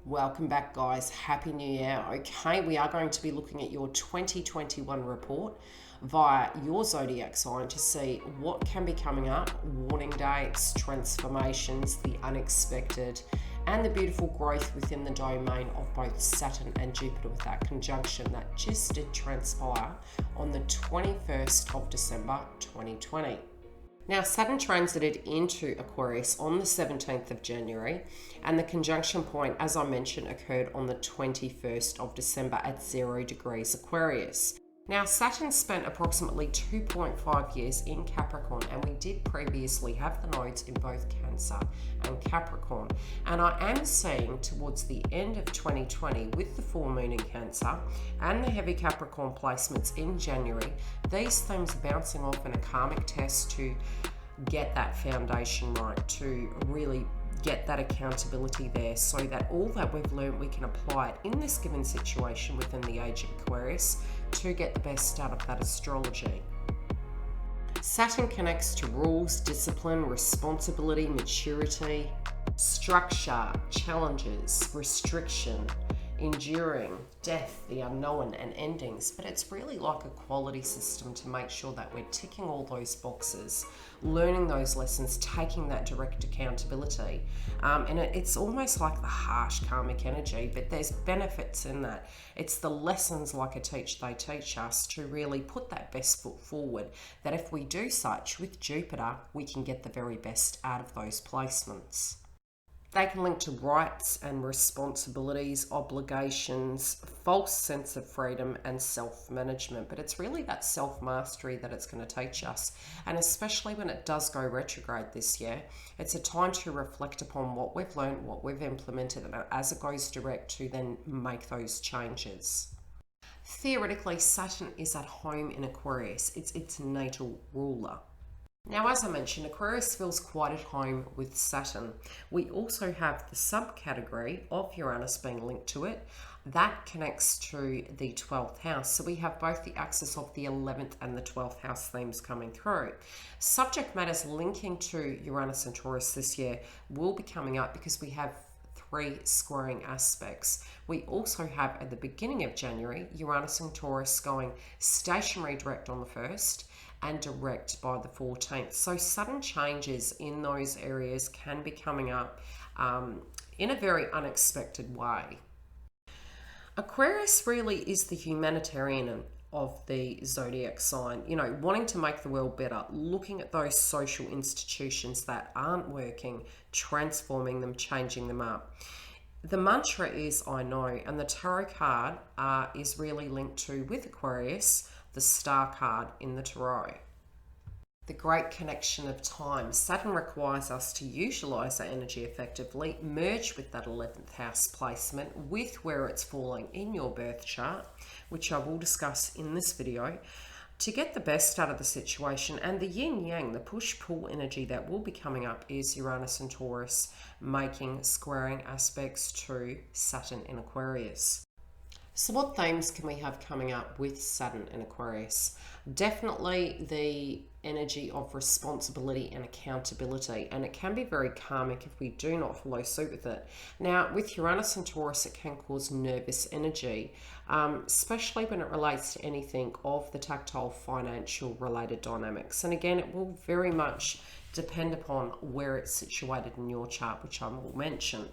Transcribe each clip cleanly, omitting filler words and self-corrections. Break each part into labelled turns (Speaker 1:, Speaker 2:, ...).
Speaker 1: Welcome back, guys. Happy New Year. Okay, we are going to be looking at your 2021 report via your zodiac sign to see what can be coming up, warning dates, transformations, the unexpected, and the beautiful growth within the domain of both Saturn and Jupiter with that conjunction that just did transpire on the 21st of December 2020. Now, Saturn transited into Aquarius on the 17th of January, and the conjunction point, as I mentioned, occurred on the 21st of December at 0 degrees Aquarius. Now, Saturn spent approximately 2.5 years in Capricorn, and we did previously have the nodes in both Cancer and Capricorn. And I am seeing towards the end of 2020, with the full moon in Cancer and the heavy Capricorn placements in January, these themes are bouncing off in a karmic test to get that foundation right, to really get that accountability there so that all that we've learned we can apply it in this given situation within the age of Aquarius to get the best out of that astrology. Saturn connects to rules, discipline, responsibility, maturity, structure, challenges, restriction, enduring, death, the unknown, and endings. But it's really like a quality system to make sure that we're ticking all those boxes, learning those lessons, taking that direct accountability. And it's almost like the harsh karmic energy, but there's benefits in that. It's the lessons like a teach they teach us to really put that best foot forward, that if we do such with Jupiter, we can get the very best out of those placements. They can link to rights and responsibilities, obligations, false sense of freedom, and self-management. But it's really that self-mastery that it's going to teach us. And especially when it does go retrograde this year, it's a time to reflect upon what we've learned, what we've implemented, and as it goes direct to then make those changes. Theoretically, Saturn is at home in Aquarius. It's its natal ruler. Now, as I mentioned, Aquarius feels quite at home with Saturn. We also have the subcategory of Uranus being linked to it. That connects to the 12th house. So we have both the axis of the 11th and the 12th house themes coming through. Subject matters linking to Uranus and Taurus this year will be coming up because we have 3 squaring aspects. We also have at the beginning of January, Uranus and Taurus going stationary direct on the 1st and direct by the 14th. So sudden changes in those areas can be coming up in a very unexpected way. Aquarius really is the humanitarian of the zodiac sign, wanting to make the world better, looking at those social institutions that aren't working, transforming them, changing them up. The mantra is I know, and the tarot card is really linked to, with Aquarius, the star card in the tarot. The great connection of time. Saturn requires us to utilize that energy effectively, merge with that 11th house placement with where it's falling in your birth chart, which I will discuss in this video, to get the best out of the situation. And the yin yang, the push-pull energy that will be coming up is Uranus and Taurus making squaring aspects to Saturn in Aquarius. So what themes can we have coming up with Saturn in Aquarius? Definitely the energy of responsibility and accountability, and it can be very karmic if we do not follow suit with it. Now, with Uranus and Taurus, it can cause nervous energy, especially when it relates to anything of the tactile, financial related dynamics. And again, it will very much depend upon where it's situated in your chart, which I will mention.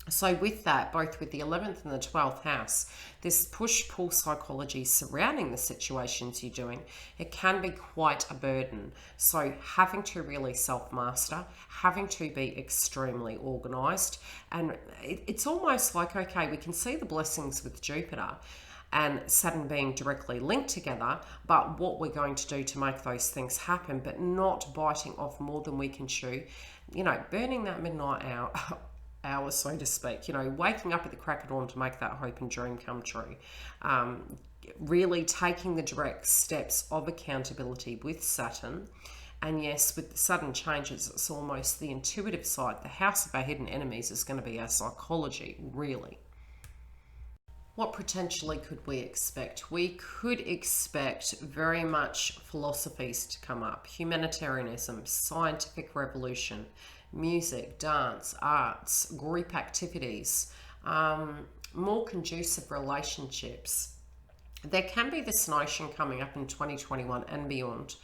Speaker 1: So with that, both with the 11th and the 12th house, this push-pull psychology surrounding the situations you're doing, it can be quite a burden. So having to really self-master, having to be extremely organised, and it's almost like, okay, we can see the blessings with Jupiter and Saturn being directly linked together, but what we're going to do to make those things happen, but not biting off more than we can chew, burning that midnight hour, so to speak, waking up at the crack of dawn to make that hope and dream come true. Really taking the direct steps of accountability with Saturn. And yes, with the sudden changes, it's almost the intuitive side. The house of our hidden enemies is going to be our psychology, really. What potentially could we expect? We could expect very much philosophies to come up. Humanitarianism, scientific revolution, music, dance, arts, group activities, more conducive relationships. There can be this notion coming up in 2021 and beyond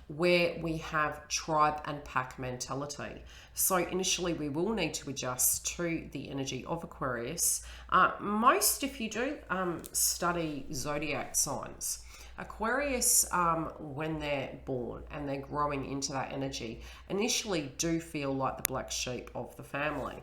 Speaker 1: where we have tribe and pack mentality. So initially we will need to adjust to the energy of Aquarius. If you do study zodiac signs, Aquarius, when they're born and they're growing into that energy, initially do feel like the black sheep of the family.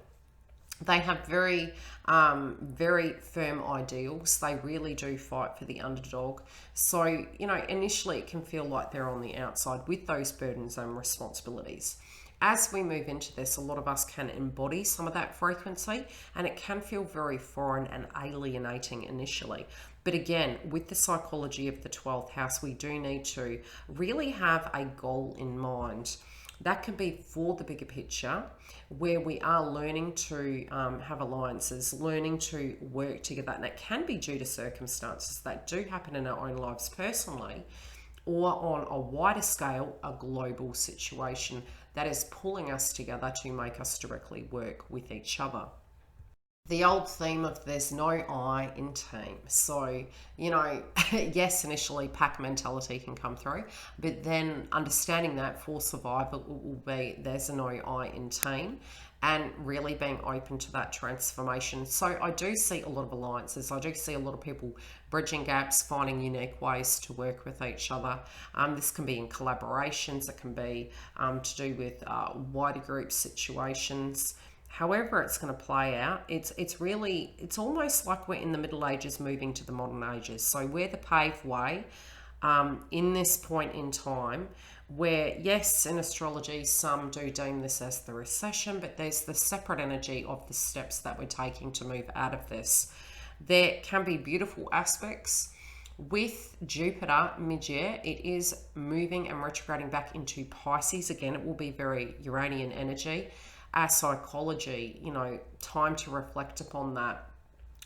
Speaker 1: They have very, very firm ideals. They really do fight for the underdog. So, initially it can feel like they're on the outside with those burdens and responsibilities. As we move into this, a lot of us can embody some of that frequency, and it can feel very foreign and alienating initially. But again, with the psychology of the 12th house, we do need to really have a goal in mind. That can be for the bigger picture, where we are learning to have alliances, learning to work together. And it can be due to circumstances that do happen in our own lives personally, or on a wider scale, a global situation that is pulling us together to make us directly work with each other. The old theme of there's no I in team. So, yes, initially pack mentality can come through, but then understanding that for survival will be there's a no I in team, and really being open to that transformation. So I do see a lot of alliances. I do see a lot of people bridging gaps, finding unique ways to work with each other. This can be in collaborations. It can be to do with wider group situations. However it's going to play out, it's almost like we're in the Middle Ages moving to the modern ages. So we're the paved way in this point in time where, yes, in astrology, some do deem this as the recession, but there's the separate energy of the steps that we're taking to move out of this. There can be beautiful aspects. With Jupiter mid-year, it is moving and retrograding back into Pisces. Again, it will be very Uranian energy. Our psychology, time to reflect upon that.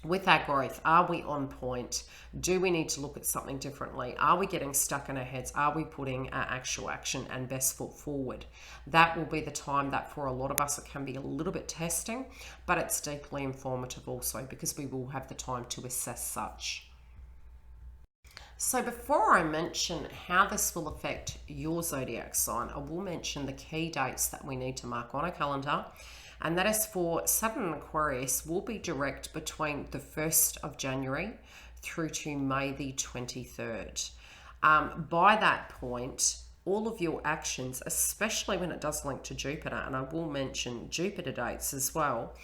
Speaker 1: With our growth, are we on point? Do we need to look at something differently? Are we getting stuck in our heads? Are we putting our actual action and best foot forward? That will be the time that for a lot of us, it can be a little bit testing, but it's deeply informative also because we will have the time to assess such. So before I mention how this will affect your zodiac sign, I will mention the key dates that we need to mark on a calendar. And that is for Saturn and Aquarius will be direct between the 1st of January through to May the 23rd. By that point, all of your actions, especially when it does link to Jupiter, and I will mention Jupiter dates as well,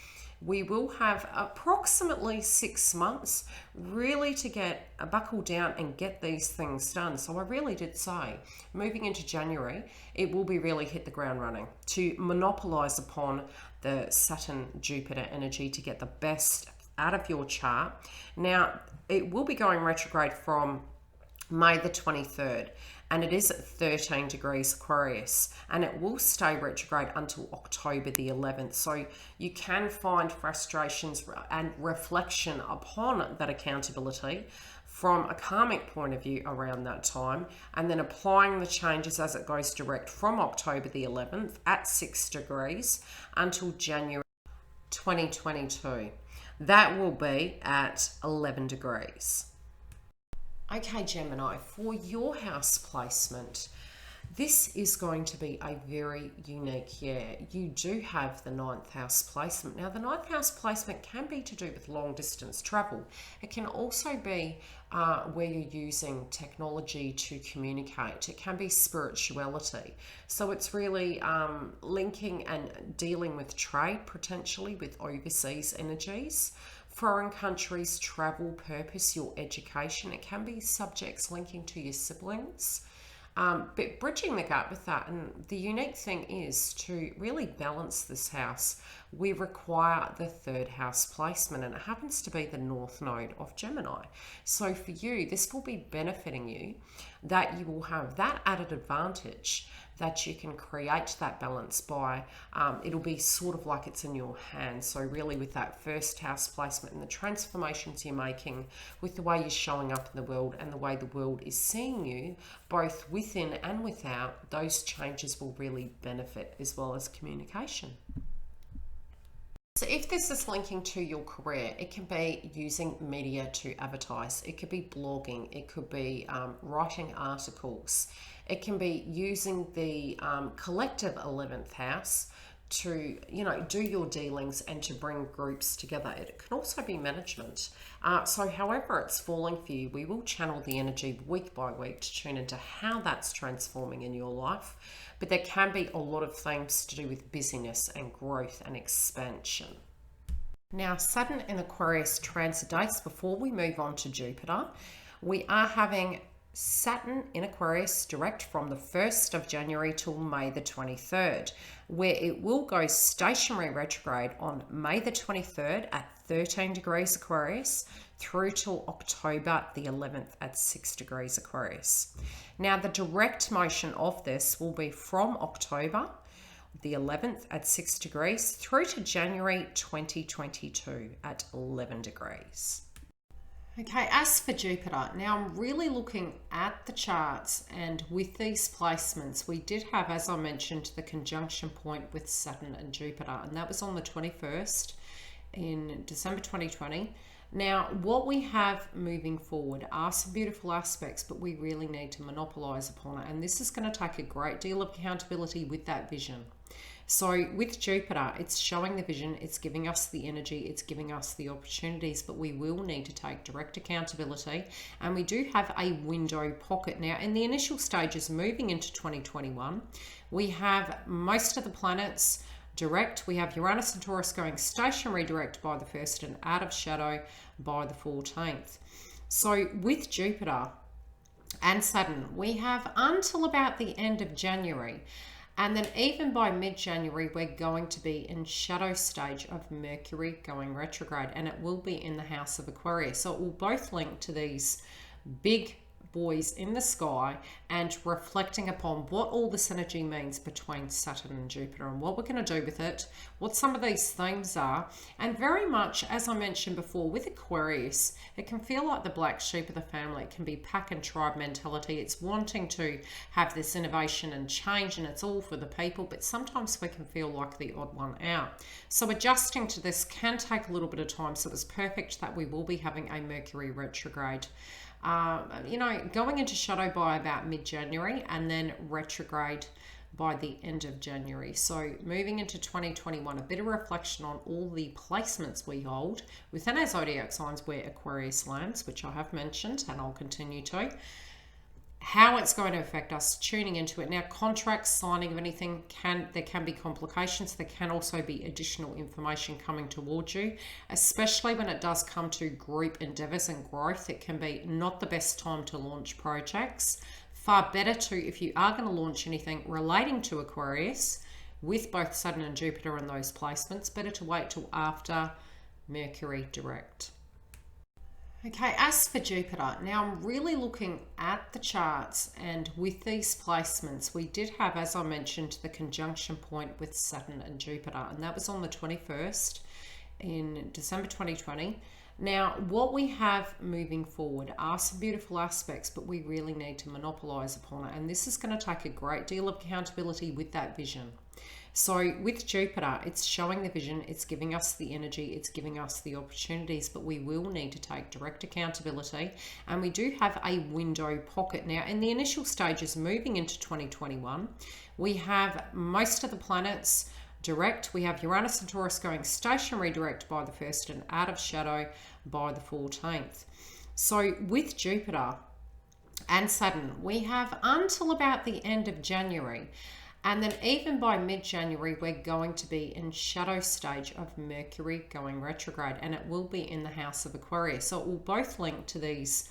Speaker 1: we will have approximately 6 months really to get buckle down and get these things done. So I really did say, moving into January, it will be really hit the ground running to monopolize upon the Saturn-Jupiter energy to get the best out of your chart. Now, it will be going retrograde from May the 23rd. And it is at 13 degrees Aquarius, and it will stay retrograde until October the 11th. So you can find frustrations and reflection upon that accountability from a karmic point of view around that time, and then applying the changes as it goes direct from October the 11th at 6 degrees until January 2022. That will be at 11 degrees. Okay, Gemini, for your house placement, this is going to be a very unique year. You do have the 9th house placement. Now, the 9th house placement can be to do with long distance travel. It can also be where you're using technology to communicate. It can be spirituality. So it's really linking and dealing with trade, potentially with overseas energies. Foreign countries, travel, purpose, your education. It can be subjects linking to your siblings. But bridging the gap with that, and the unique thing is to really balance this house, we require the 3rd house placement, and it happens to be the North Node of Gemini. So for you, this will be benefiting you, that you will have that added advantage that you can create that balance by, it'll be sort of like it's in your hands. So really with that 1st house placement and the transformations you're making with the way you're showing up in the world and the way the world is seeing you, both within and without, those changes will really benefit as well as communication. So if this is linking to your career, it can be using media to advertise. It could be blogging. It could be writing articles. It can be using the collective 11th house to, do your dealings and to bring groups together. It can also be management. So however it's falling for you, we will channel the energy week by week to tune into how that's transforming in your life. But there can be a lot of themes to do with busyness and growth and expansion. Now, Saturn in Aquarius transit dates, before we move on to Jupiter, we are having Saturn in Aquarius direct from the 1st of January till May the 23rd, where it will go stationary retrograde on May the 23rd at 13 degrees Aquarius through till October the 11th at 6 degrees Aquarius. Now, the direct motion of this will be from October the 11th at 6 degrees through to January 2022 at 11 degrees. Okay, as for Jupiter, now I'm really looking at the charts, and with these placements, we did have, as I mentioned, the conjunction point with Saturn and Jupiter, and that was on the 21st in December 2020. Now, what we have moving forward are some beautiful aspects, but we really need to monopolize upon it, and this is going to take a great deal of accountability with that vision. So with Jupiter, it's showing the vision, it's giving us the energy, it's giving us the opportunities, but we will need to take direct accountability. And we do have a window pocket. Now, in the initial stages, moving into 2021, we have most of the planets direct. We have Uranus and Taurus going stationary direct by the 1st and out of shadow by the 14th. So with Jupiter and Saturn, we have until about the end of January. And then even by mid-January, we're going to be in shadow stage of Mercury going retrograde, and it will be in the house of Aquarius. So it will both link to these big boys in the sky and reflecting upon what all this energy means between Saturn and Jupiter and what we're going to do with it, what some of these themes are. And very much, as I mentioned before, with Aquarius, it can feel like the black sheep of the family. It can be pack and tribe mentality. It's wanting to have this innovation and change, and it's all for the people, but sometimes we can feel like the odd one out. So adjusting to this can take a little bit of time, so it's perfect that we will be having a Mercury retrograde going into shadow by about mid-January and then retrograde by the end of January. So moving into 2021, a bit of reflection on all the placements we hold within our zodiac signs where Aquarius lands, which I have mentioned and I'll continue to. How it's going to affect us, tuning into it. Now, contracts, signing of anything, there can be complications. There can also be additional information coming towards you, especially when it does come to group endeavors and growth. It can be not the best time to launch projects. Far better to, if you are going to launch anything relating to Aquarius, with both Saturn and Jupiter in those placements, better to wait till after Mercury direct. Okay, as for Jupiter, now I'm really looking at the charts, and with these placements, we did have, as I mentioned, the conjunction point with Saturn and Jupiter, and that was on the 21st in December 2020. Now, what we have moving forward are some beautiful aspects, but we really need to monopolize upon it, and this is going to take a great deal of accountability with that vision. So with Jupiter, it's showing the vision, it's giving us the energy, it's giving us the opportunities, but we will need to take direct accountability. And we do have a window pocket. Now, in the initial stages, moving into 2021, we have most of the planets direct. We have Uranus and Taurus going stationary direct by the 1st and out of shadow by the 14th. So with Jupiter and Saturn, we have until about the end of January. And then even by mid-January, we're going to be in shadow stage of Mercury going retrograde, and it will be in the house of Aquarius. So it will both link to these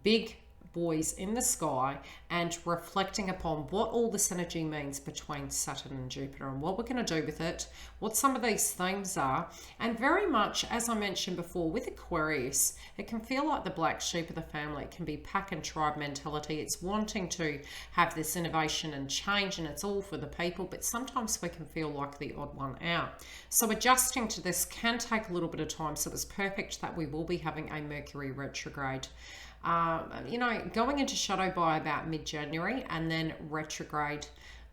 Speaker 1: big boys in the sky and reflecting upon what all this energy means between Saturn and Jupiter and what we're going to do with it, what some of these themes are. And very much, as I mentioned before, with Aquarius, it can feel like the black sheep of the family. It can be pack and tribe mentality. It's wanting to have this innovation and change, and it's all for the people, but sometimes we can feel like the odd one out. So adjusting to this can take a little bit of time, so it's perfect that we will be having a Mercury retrograde going into shadow by about mid-January and then retrograde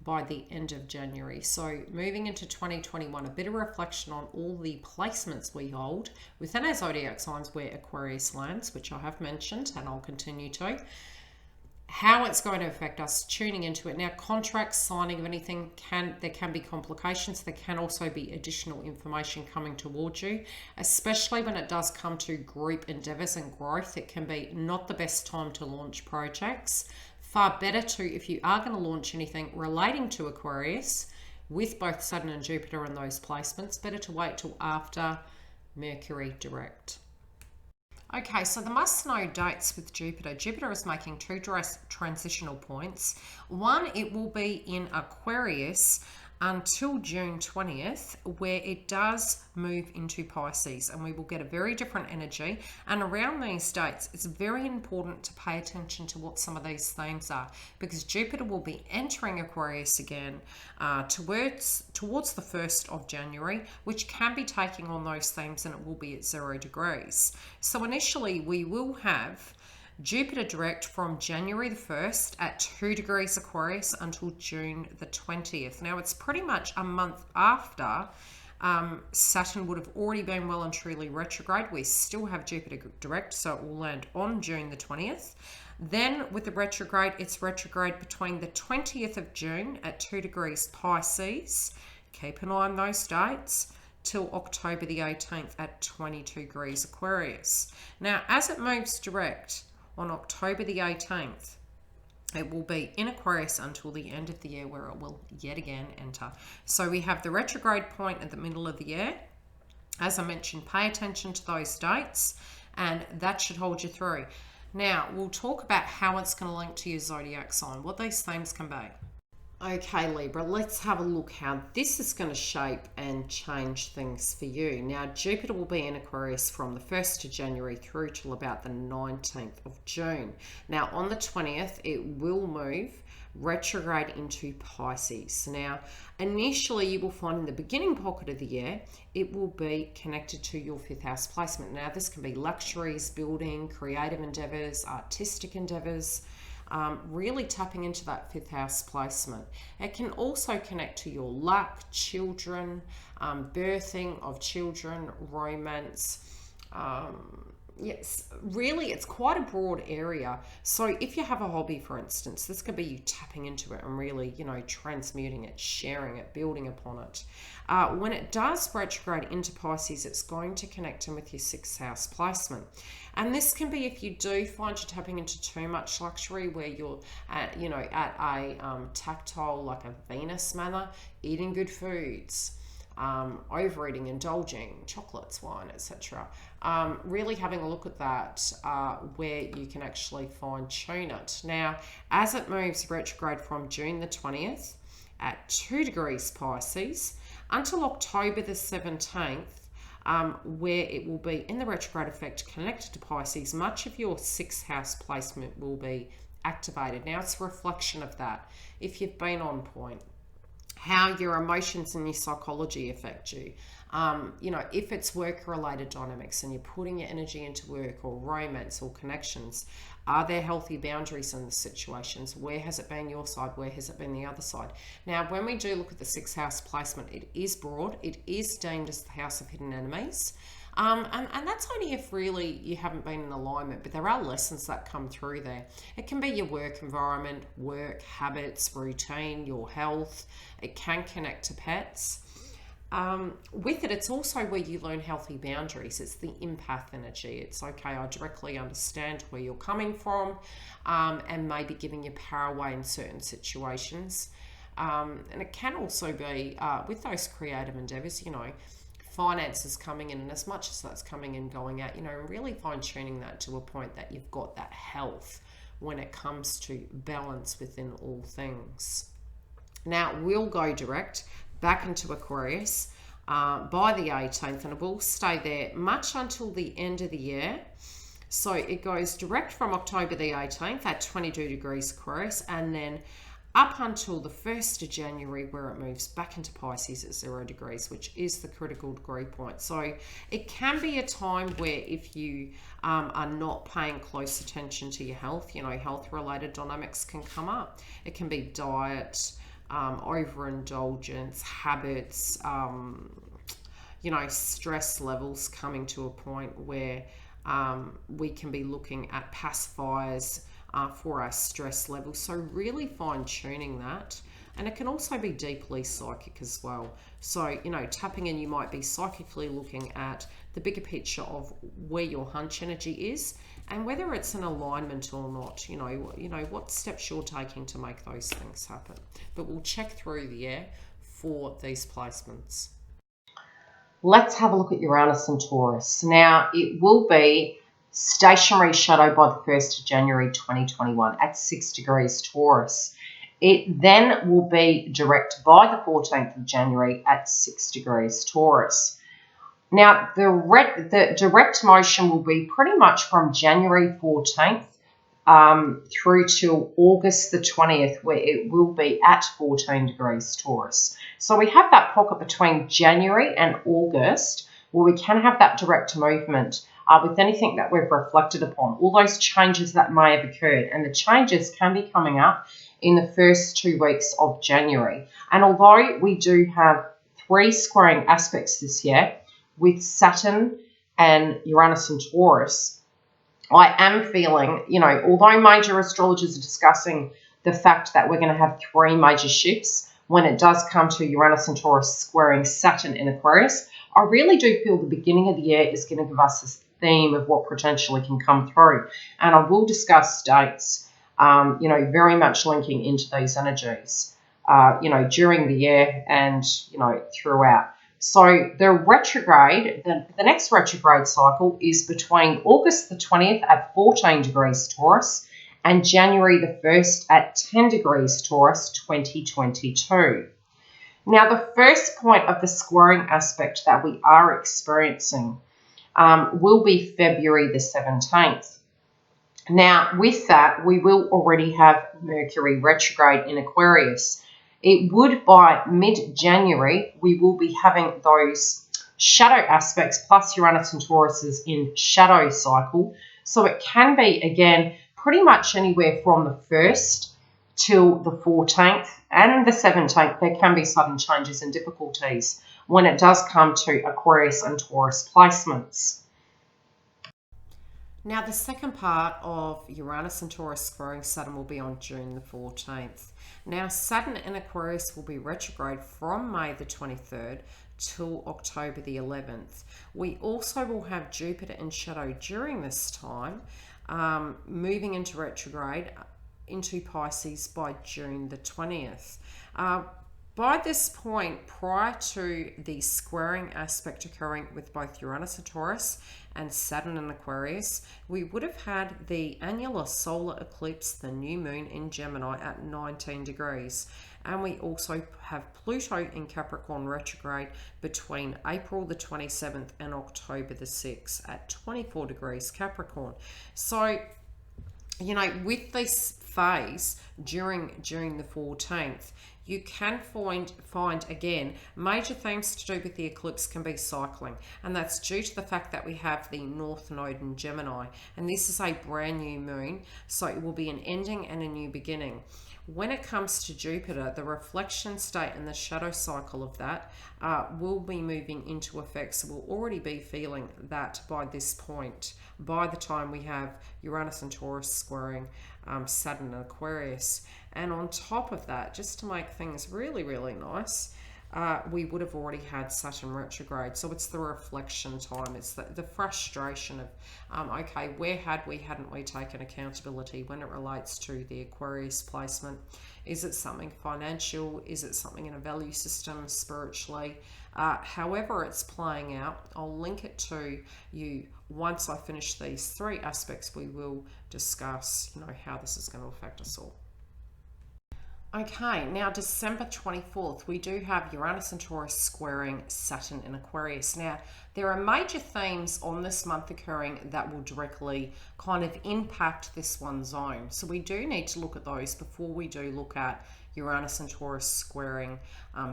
Speaker 1: by the end of January. So moving into 2021, a bit of reflection on all the placements we hold within our zodiac signs where Aquarius lands, which I have mentioned and I'll continue to. How it's going to affect us, tuning into it. Now, contracts, signing of anything, there can be complications. There can also be additional information coming towards you, especially when it does come to group endeavors and growth. It can be not the best time to launch projects. Far better to, if you are going to launch anything relating to Aquarius, with both Saturn and Jupiter in those placements, better to wait till after Mercury direct. Okay, so the must-know dates with Jupiter. Jupiter is making two transitional points. One, it will be in Aquarius until June 20th, where it does move into Pisces, and we will get a very different energy. And around these dates, it's very important to pay attention to what some of these themes are, because Jupiter will be entering Aquarius again towards the 1st of January, which can be taking on those themes, and it will be at 0 degrees. So initially, we will have Jupiter direct from January the 1st at 2 degrees Aquarius until June the 20th. Now, it's pretty much a month after Saturn would have already been well and truly retrograde. We still have Jupiter direct, so it will land on June the 20th. Then with the retrograde, it's retrograde between the 20th of June at 2 degrees Pisces. Keep an eye on those dates. Till October the 18th at 22 degrees Aquarius. Now, as it moves direct on October the 18th, it will be in Aquarius until the end of the year, where it will yet again enter. So we have the retrograde point at the middle of the year. As I mentioned, pay attention to those dates, and that should hold you through. Now, we'll talk about how it's going to link to your zodiac sign, what these themes can be. Okay, Libra, let's have a look how this is going to shape and change things for you. Now, Jupiter will be in Aquarius from the 1st of January through till about the 19th of June. Now, on the 20th, it will move retrograde into Pisces. Now, initially, you will find in the beginning pocket of the year, it will be connected to your 5th house placement. Now, this can be luxuries, building, creative endeavors, artistic endeavors, really tapping into that 5th house placement. It can also connect to your luck, children, birthing of children, romance. Yes, really, it's quite a broad area. So if you have a hobby, for instance, this could be you tapping into it and really, transmuting it, sharing it, building upon it. When it does retrograde into Pisces, it's going to connect in with your 6th house placement. And this can be if you do find you're tapping into too much luxury, where you're at, at a tactile, like a Venus manner, eating good foods, overeating, indulging, chocolates, wine, etc. Really having a look at that, where you can actually fine-tune it. Now, as it moves retrograde from June the 20th at 2 degrees Pisces until October the 17th, where it will be in the retrograde effect connected to Pisces, much of your 6th house placement will be activated. Now, it's a reflection of that. If you've been on point, how your emotions and your psychology affect you. If it's work-related dynamics and you're putting your energy into work or romance or connections, are there healthy boundaries in the situations? Where has it been your side? Where has it been the other side? Now, when we do look at the 6th house placement, it is broad. It is deemed as the house of hidden enemies. And that's only if really you haven't been in alignment, but there are lessons that come through there. It can be your work environment, work habits, routine, your health. It can connect to pets. With it, it's also where you learn healthy boundaries. It's the empath energy. It's okay, I directly understand where you're coming from, and maybe giving you power away in certain situations. And it can also be with those creative endeavors, finances coming in, and as much as that's coming and going out, really fine-tuning that to a point that you've got that health when it comes to balance within all things. Now, we'll go direct back into Aquarius by the 18th, and it will stay there much until the end of the year. So it goes direct from October the 18th at 22 degrees Aquarius, and then up until the 1st of January, where it moves back into Pisces at 0 degrees, which is the critical degree point. So it can be a time where if you are not paying close attention to your health, health-related dynamics can come up. It can be diet, overindulgence, habits, stress levels coming to a point where we can be looking at pacifiers for our stress levels. So really fine tuning that. And it can also be deeply psychic as well. So, tapping in, you might be psychically looking at the bigger picture of where your hunch energy is and whether it's in alignment or not. What steps you're taking to make those things happen. But we'll check through the air for these placements. Let's have a look at Uranus and Taurus. Now, it will be stationary shadow by the 1st of January 2021 at 6 degrees Taurus. It then will be direct by the 14th of January at 6 degrees Taurus. Now, the direct motion will be pretty much from January 14th through to August the 20th, where it will be at 14 degrees Taurus. So we have that pocket between January and August where we can have that direct movement with anything that we've reflected upon, all those changes that may have occurred. And the changes can be coming up in the first 2 weeks of January. And although we do have 3 squaring aspects this year with Saturn and Uranus and Taurus, I am feeling, although major astrologers are discussing the fact that we're going to have 3 major shifts when it does come to Uranus and Taurus squaring Saturn in Aquarius, I really do feel the beginning of the year is going to give us this theme of what potentially can come through. And I will discuss dates, very much linking into these energies, during the year and, throughout. So the retrograde, the next retrograde cycle is between August the 20th at 14 degrees Taurus and January the 1st at 10 degrees Taurus 2022. Now, the first point of the squaring aspect that we are experiencing will be February the 17th. Now, with that, we will already have Mercury retrograde in Aquarius. It would, by mid-January, we will be having those shadow aspects plus Uranus and Taurus is in shadow cycle. So it can be, again, pretty much anywhere from the 1st till the 14th and the 17th. There can be sudden changes and difficulties when it does come to Aquarius and Taurus placements. Now, the second part of Uranus and Taurus squaring Saturn will be on June the 14th. Now, Saturn in Aquarius will be retrograde from May the 23rd till October the 11th. We also will have Jupiter in shadow during this time, moving into retrograde into Pisces by June the 20th. By this point, prior to the squaring aspect occurring with both Uranus and Taurus and Saturn and Aquarius, we would have had the annular solar eclipse, the new moon in Gemini at 19 degrees. And we also have Pluto in Capricorn retrograde between April the 27th and October the 6th at 24 degrees Capricorn. So, with this phase during June the 14th, you can find again, major themes to do with the eclipse can be cycling. And that's due to the fact that we have the North Node in Gemini. And this is a brand new moon, so it will be an ending and a new beginning. When it comes to Jupiter, the reflection state and the shadow cycle of that will be moving into effect. So we'll already be feeling that by this point, by the time we have Uranus and Taurus squaring Saturn and Aquarius. And on top of that, just to make things really, really nice, we would have already had Saturn retrograde. So it's the reflection time. It's the frustration of, okay, where hadn't we taken accountability when it relates to the Aquarius placement? Is it something financial? Is it something in a value system, spiritually? However it's playing out, I'll link it to you. Once I finish these 3 aspects, we will discuss, how this is going to affect us all. Okay, now December 24th, we do have Uranus and Taurus squaring Saturn in Aquarius. Now, there are major themes on this month occurring that will directly kind of impact this one zone. So we do need to look at those before we do look at Uranus and Taurus squaring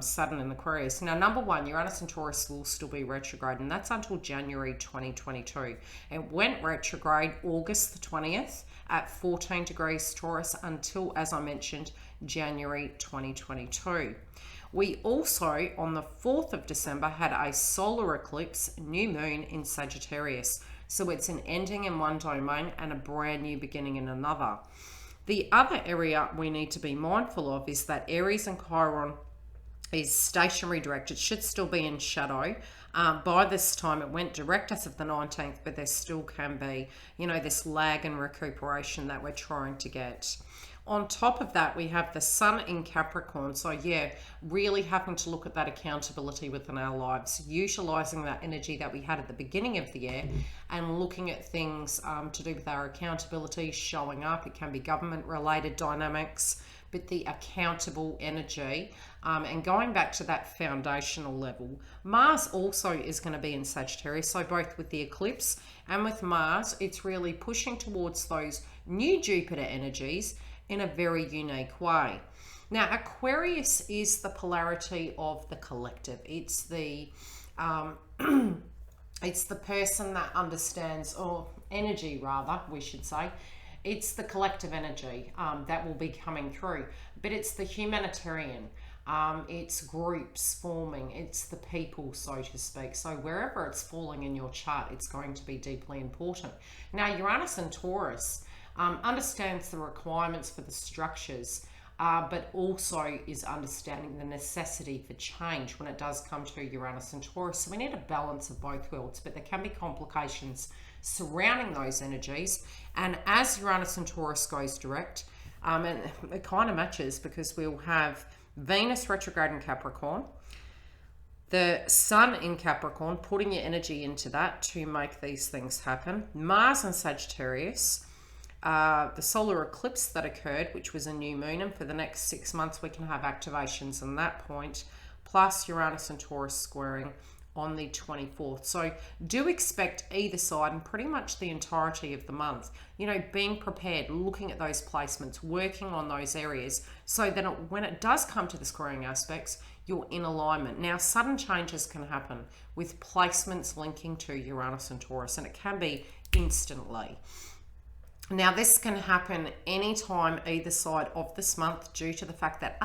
Speaker 1: Saturn and Aquarius. Now, number one, Uranus and Taurus will still be retrograde, and that's until January 2022. It went retrograde August the 20th at 14 degrees Taurus until, as I mentioned, January 2022. We also, on the 4th of December, had a solar eclipse, new moon in Sagittarius. So it's an ending in one domain and a brand new beginning in another. The other area we need to be mindful of is that Aries and Chiron is stationary direct. It should still be in shadow. By this time, it went direct as of the 19th, but there still can be, this lag and recuperation that we're trying to get. On top of that, we have the Sun in Capricorn. So yeah, really having to look at that accountability within our lives, utilizing that energy that we had at the beginning of the year and looking at things to do with our accountability, showing up. It can be government-related dynamics, but the accountable energy and going back to that foundational level. Mars also is going to be in Sagittarius. So both with the eclipse and with Mars, it's really pushing towards those new Jupiter energies in a very unique way. Now, Aquarius is the polarity of the collective. It's the it's the person that understands, or energy rather, we should say. It's the collective energy that will be coming through, but it's the humanitarian. It's groups forming, it's the people, so to speak. So wherever it's falling in your chart, it's going to be deeply important. Now, Uranus and Taurus understands the requirements for the structures, but also is understanding the necessity for change when it does come to Uranus and Taurus. So we need a balance of both worlds, but there can be complications surrounding those energies. And as Uranus and Taurus goes direct, and it kind of matches because we'll have Venus retrograde in Capricorn, the Sun in Capricorn, putting your energy into that to make these things happen. Mars in Sagittarius, the solar eclipse that occurred, which was a new moon, and for the next 6 months we can have activations on that point, plus Uranus and Taurus squaring on the 24th. So do expect either side and pretty much the entirety of the month, being prepared, looking at those placements, working on those areas so that when it does come to the squaring aspects, you're in alignment. Now, sudden changes can happen with placements linking to Uranus and Taurus, and it can be instantly. Now, this can happen anytime either side of this month due to the fact that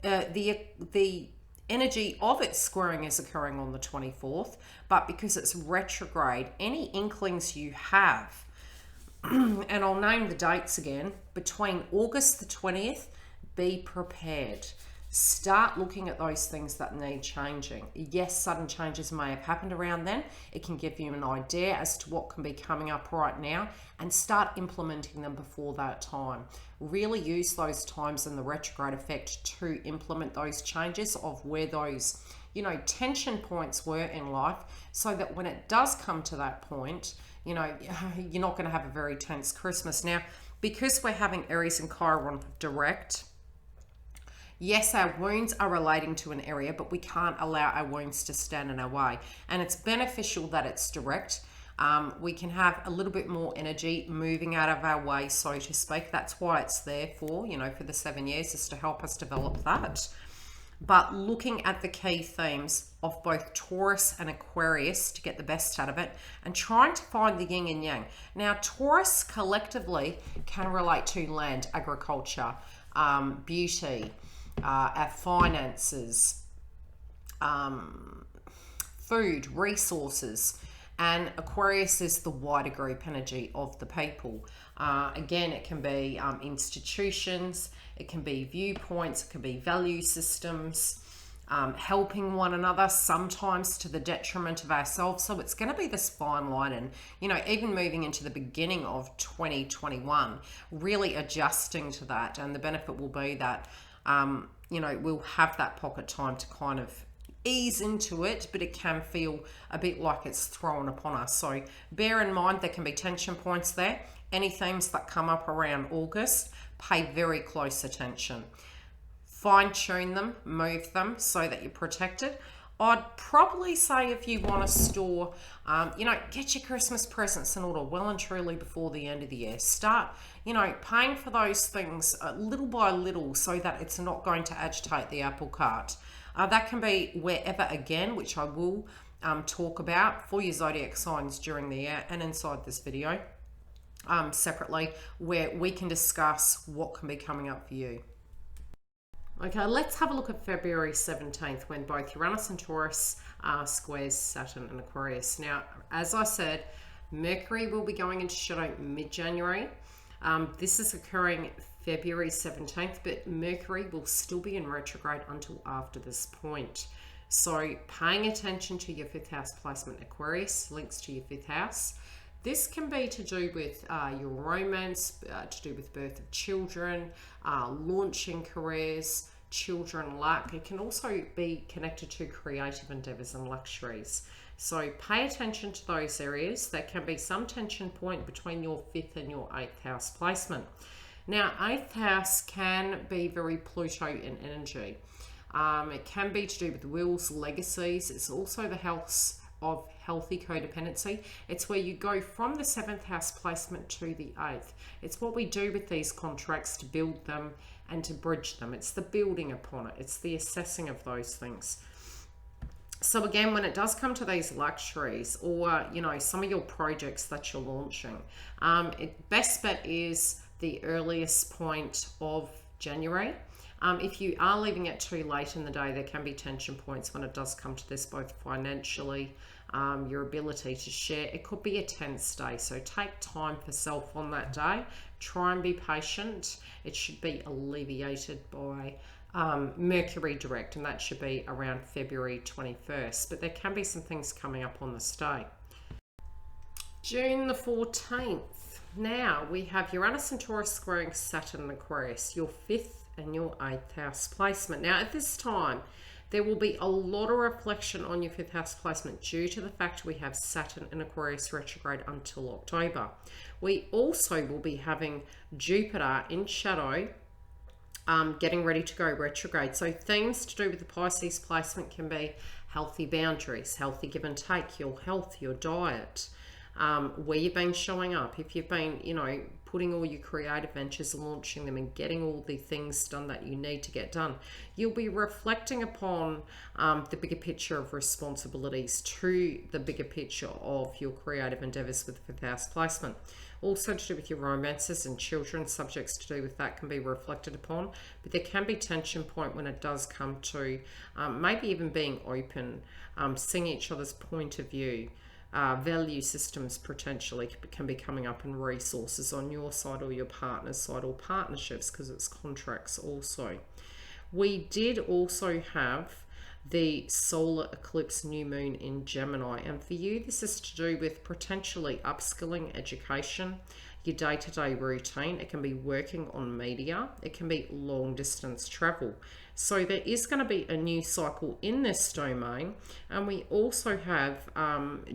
Speaker 1: the energy of its squaring is occurring on the 24th, but because it's retrograde, any inklings you have, and I'll name the dates again, between August the 20th, be prepared. Start looking at those things that need changing. Yes, sudden changes may have happened around then. It can give you an idea as to what can be coming up right now and start implementing them before that time. Really use those times in the retrograde effect to implement those changes of where those, tension points were in life, so that when it does come to that point, you're not going to have a very tense Christmas. Now, because we're having Aries and Chiron direct, yes, our wounds are relating to an area, but we can't allow our wounds to stand in our way. And it's beneficial that it's direct. We can have a little bit more energy moving out of our way, so to speak. That's why it's there for the 7 years, is to help us develop that. But looking at the key themes of both Taurus and Aquarius to get the best out of it, and trying to find the yin and yang. Now, Taurus collectively can relate to land, agriculture, beauty, our finances, food, resources, and Aquarius is the wider group energy of the people. Again, it can be institutions, it can be viewpoints, it can be value systems, helping one another, sometimes to the detriment of ourselves. So it's going to be this fine line, and even moving into the beginning of 2021, really adjusting to that. And the benefit will be that we'll have that pocket time to kind of ease into it, but it can feel a bit like it's thrown upon us. So bear in mind there can be tension points there. Any themes that come up around August, pay very close attention. Fine tune them, move them so that you're protected. I'd probably say if you want to store, get your Christmas presents in order well and truly before the end of the year. Start, paying for those things little by little so that it's not going to agitate the apple cart. That can be wherever, again, which I will talk about for your zodiac signs during the year and inside this video separately, where we can discuss what can be coming up for you. Okay, let's have a look at February 17th when both Uranus and Taurus squares Saturn and Aquarius. Now, as I said, Mercury will be going into shadow mid-January. This is occurring February 17th, but Mercury will still be in retrograde until after this point. So paying attention to your 5th house placement, Aquarius, links to your 5th house. This can be to do with your romance, to do with birth of children, launching careers, children luck. It can also be connected to creative endeavors and luxuries. So pay attention to those areas. There can be some tension point between your 5th and your 8th house placement. Now, 8th house can be very Pluto in energy. It can be to do with wills, legacies. It's also the house of healthy codependency. It's where you go from the 7th house placement to the 8th. It's what we do with these contracts to build them and to bridge them. It's the building upon it. It's the assessing of those things. So again, when it does come to these luxuries or, some of your projects that you're launching, best bet is the earliest point of January. If you are leaving it too late in the day, there can be tension points when it does come to this, both financially, your ability to share. It could be a tense day, so take time for self on that day. Try and be patient. It should be alleviated by Mercury direct, and that should be around February 21st. But there can be some things coming up on this day. June the 14th. Now we have Uranus and Taurus squaring Saturn and Aquarius, your 5th and your 8th house placement. Now at this time, there will be a lot of reflection on your 5th house placement due to the fact we have Saturn and Aquarius retrograde until October. We also will be having Jupiter in shadow, getting ready to go retrograde. So themes to do with the Pisces placement can be healthy boundaries, healthy give and take, your health, your diet, where you've been showing up. If you've been, putting all your creative ventures, launching them and getting all the things done that you need to get done, you'll be reflecting upon the bigger picture of responsibilities to the bigger picture of your creative endeavors with the 5th house placement. Also to do with your romances and children, subjects to do with that can be reflected upon, but there can be tension point when it does come to maybe even being open, seeing each other's point of view. Value systems potentially can be coming up, in resources on your side or your partner's side, or partnerships, because it's contracts also. We did also have the solar eclipse new moon in Gemini, and for you this is to do with potentially upskilling, education, your day-to-day routine. It can be working on media, it can be long distance travel. So there is going to be a new cycle in this domain, and we also have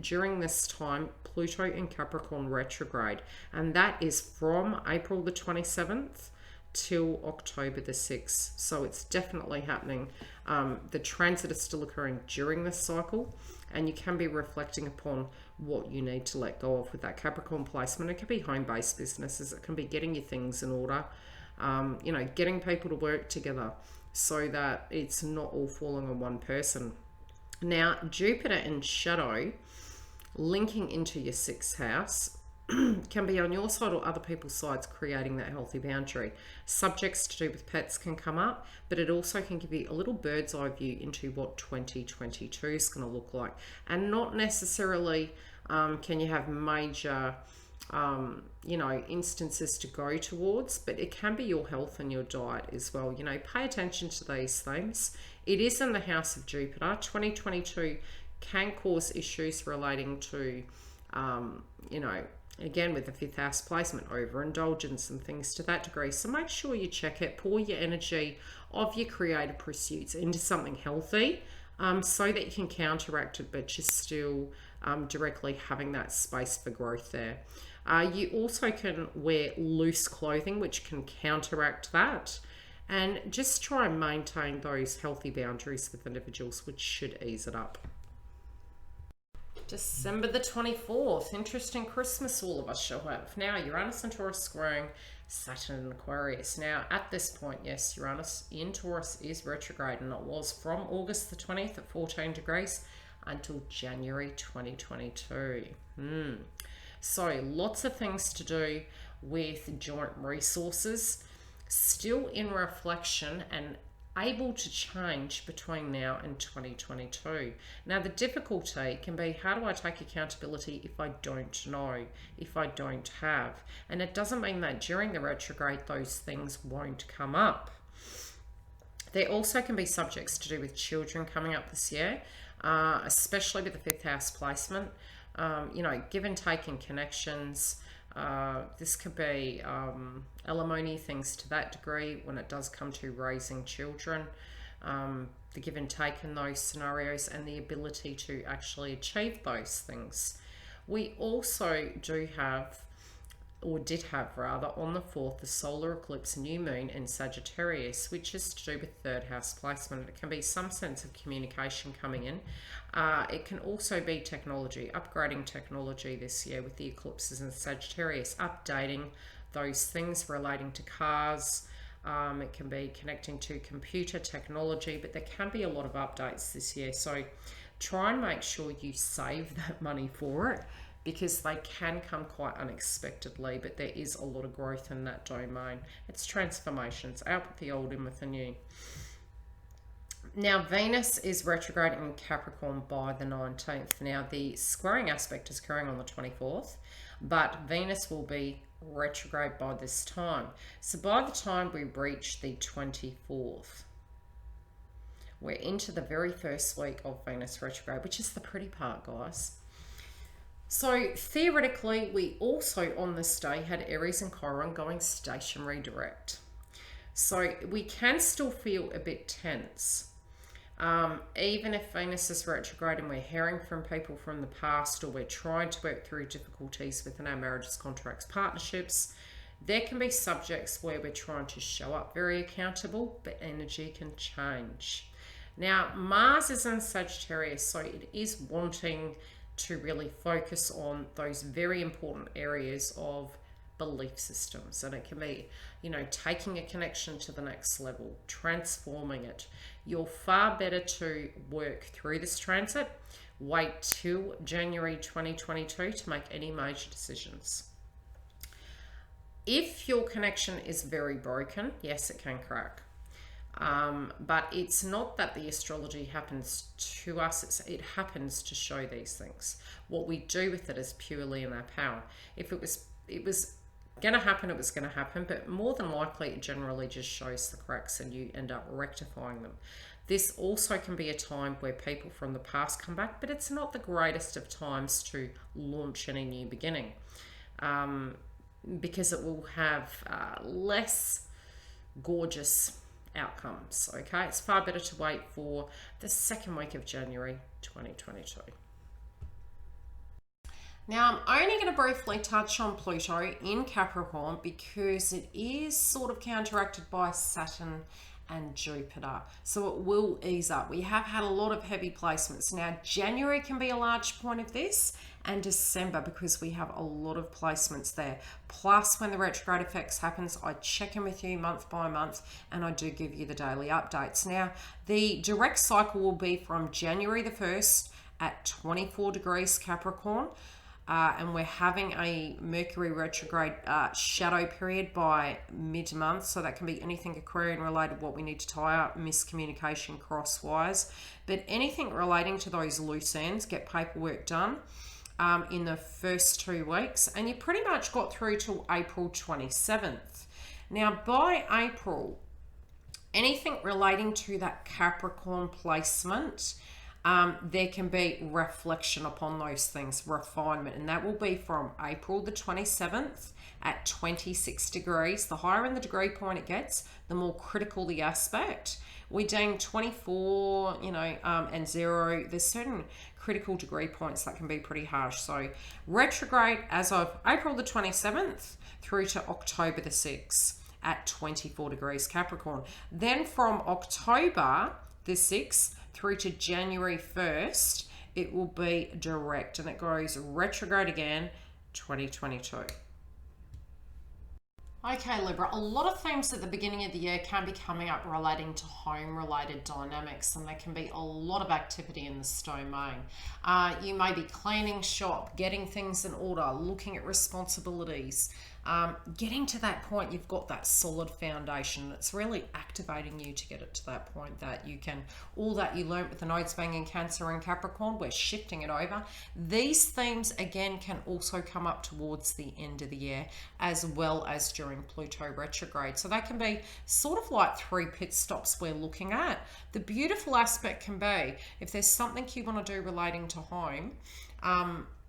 Speaker 1: during this time Pluto in Capricorn retrograde, and that is from April the 27th till October the 6th. So it's definitely happening. The transit is still occurring during this cycle, and you can be reflecting upon what you need to let go of with that Capricorn placement. It can be home-based businesses, it can be getting your things in order, getting people to work together so that it's not all falling on one person. Now, Jupiter in shadow, linking into your 6th house, can be on your side or other people's sides, creating that healthy boundary. Subjects to do with pets can come up, but it also can give you a little bird's eye view into what 2022 is going to look like. And not necessarily can you have major instances to go towards, but it can be your health and your diet as well. Pay attention to these things. It is in the house of Jupiter. 2022 can cause issues relating to again with the 5th house placement, overindulgence and things to that degree. So make sure you check it, pour your energy of your creative pursuits into something healthy, so that you can counteract it, but you're still directly having that space for growth there. You also can wear loose clothing, which can counteract that. And just try and maintain those healthy boundaries with individuals, which should ease it up. December the 24th, interesting Christmas all of us shall have. Now, Uranus and Taurus squaring Saturn and Aquarius. Now, at this point, yes, Uranus in Taurus is retrograde, and it was from August the 20th at 14 degrees until January 2022. So, lots of things to do with joint resources, still in reflection and able to change between now and 2022. Now, the difficulty can be, how do I take accountability if I don't know, if I don't have? And it doesn't mean that during the retrograde those things won't come up. There also can be subjects to do with children coming up this year, especially with the 5th house placement. You know, give and take in connections. This could be alimony, things to that degree when it does come to raising children, the give and take in those scenarios, and the ability to actually achieve those things. We also do have, or did have rather, on the 4th, the solar eclipse new moon in Sagittarius, which is to do with 3rd house placement. It can be some sense of communication coming in. It can also be technology, upgrading technology this year with the eclipses in Sagittarius, updating those things relating to cars. It can be connecting to computer technology, but there can be a lot of updates this year. So try and make sure you save that money for it, because they can come quite unexpectedly, but there is a lot of growth in that domain. It's transformations, out with the old, in with the new. Now, Venus is retrograde in Capricorn by the 19th. Now, the squaring aspect is occurring on the 24th, but Venus will be retrograde by this time. So by the time we reach the 24th, we're into the very first week of Venus retrograde, which is the pretty part, guys. So theoretically, we also on this day had Aries and Chiron going stationary direct. So we can still feel a bit tense. Even if Venus is retrograde and we're hearing from people from the past, or we're trying to work through difficulties within our marriages, contracts, partnerships, there can be subjects where we're trying to show up very accountable, but energy can change. Now, Mars is in Sagittarius, so it is wanting to really focus on those very important areas of belief systems. And it can be, you know, taking a connection to the next level, transforming it. You're far better to work through this transit. Wait till January 2022 to make any major decisions. If your connection is very broken, yes, it can crack. But it's not that the astrology happens to us, it happens to show these things. What we do with it is purely in our power. If it was going to happen, it was going to happen, but more than likely it generally just shows the cracks and you end up rectifying them. This also can be a time where people from the past come back, but it's not the greatest of times to launch any new beginning, because it will have less gorgeous outcomes. Okay, it's far better to wait for the second week of January 2022. Now, I'm only going to briefly touch on Pluto in Capricorn because it is sort of counteracted by Saturn and Jupiter, so it will ease up. We have had a lot of heavy placements. Now, January can be a large point of this, and December, because we have a lot of placements there. Plus, when the retrograde effects happens, I check in with you month by month, and I do give you the daily updates. Now, the direct cycle will be from January the 1st at 24 degrees Capricorn. And we're having a Mercury retrograde shadow period by mid-month, so that can be anything Aquarian related, what we need to tie up, miscommunication crosswise, but anything relating to those loose ends, get paperwork done in the first 2 weeks, and you pretty much got through till April 27th. Now, by April, anything relating to that Capricorn placement, there can be reflection upon those things, refinement, and that will be from April the 27th at 26 degrees. The higher in the degree point it gets, the more critical the aspect. We deem 24, and 0. There's certain critical degree points that can be pretty harsh. So retrograde as of April the 27th through to October the 6th. at 24 degrees Capricorn. Then from October the 6th through to January 1st, it will be direct, and it goes retrograde again, 2022. Okay, Libra, a lot of themes at the beginning of the year can be coming up relating to home-related dynamics, and there can be a lot of activity in this domain. You may be cleaning shop, getting things in order, looking at responsibilities, getting to that point you've got that solid foundation. It's really activating you to get it to that point that you can, all that you learned with the nodes banging Cancer and Capricorn, we're shifting it over. These themes again can also come up towards the end of the year, as well as during Pluto retrograde. So that can be sort of like 3 pit stops we're looking at. The beautiful aspect can be, if there's something you want to do relating to home,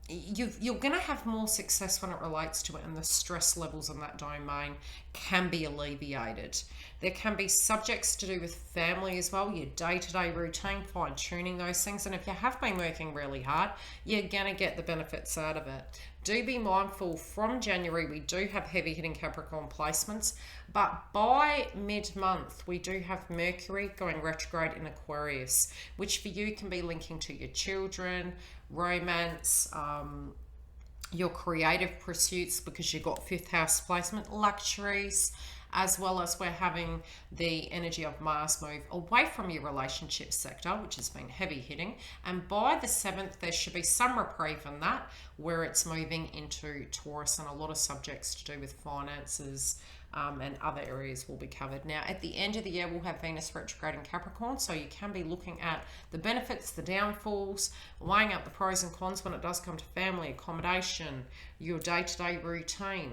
Speaker 1: you're going to have more success when it relates to it, and the stress levels in that domain can be alleviated. There can be subjects to do with family as well, your day-to-day routine, fine-tuning those things, and if you have been working really hard, you're going to get the benefits out of it. Do be mindful, from January we do have heavy-hitting Capricorn placements, but by mid-month we do have Mercury going retrograde in Aquarius, which for you can be linking to your children, romance, your creative pursuits, because you've got 5th house placement, luxuries, as well as we're having the energy of Mars move away from your relationship sector, which has been heavy hitting. And by the 7th, there should be some reprieve in that, where it's moving into Taurus, and a lot of subjects to do with finances and other areas will be covered. Now, at the end of the year, we'll have Venus retrograde in Capricorn, so you can be looking at the benefits, the downfalls, weighing up the pros and cons when it does come to family, accommodation, your day-to-day routine.